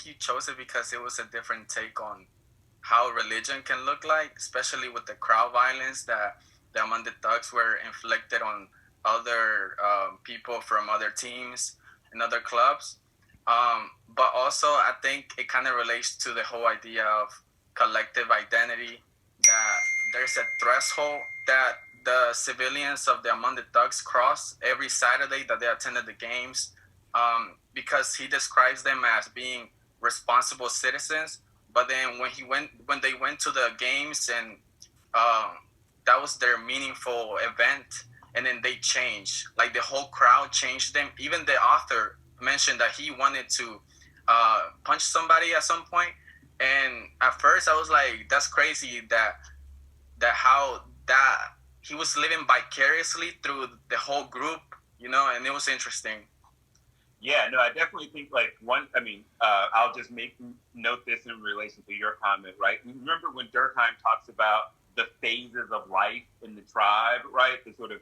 he chose it because it was a different take on how religion can look like, especially with the crowd violence that the among the thugs were inflicted on other people from other teams and other clubs. But also, I think it kind of relates to the whole idea of collective identity, that there's a threshold that the civilians of the among the thugs cross every Saturday that they attended the games, because he describes them as being responsible citizens. But then when they went to the games and um, that was their meaningful event, and then they changed. Like the whole crowd changed them. Even the author mentioned that he wanted to punch somebody at some point. And at first, I was like, "That's crazy that how that he was living vicariously through the whole group, you know." And it was interesting. Yeah, no, I definitely think like one. I mean, I'll just note this in relation to your comment, right? Remember when Durkheim talks about the phases of life in the tribe, right? The sort of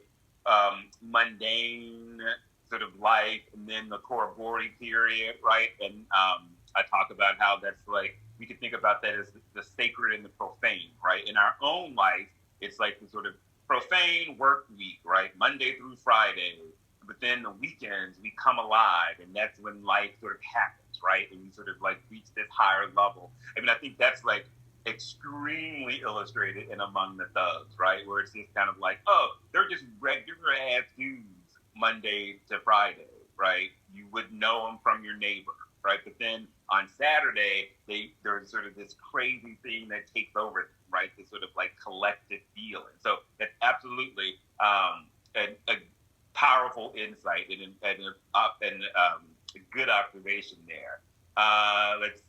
mundane sort of life, and then the corroboree period, right? And I talk about how that's like we could think about that as the sacred and the profane, right? In our own life, it's like the sort of profane work week, right? Monday through Friday. But then the weekends we come alive, and that's when life sort of happens, right? And we sort of like reach this higher level. I mean, I think that's like extremely illustrated in Among the Thugs, right? Where it's just kind of like, oh, they're just regular ass dudes Monday to Friday, right? You would know them from your neighbor, right? But then on Saturday, there's sort of this crazy thing that takes over, right? This sort of like collective feeling. So that's absolutely a powerful insight and a good observation there. Let's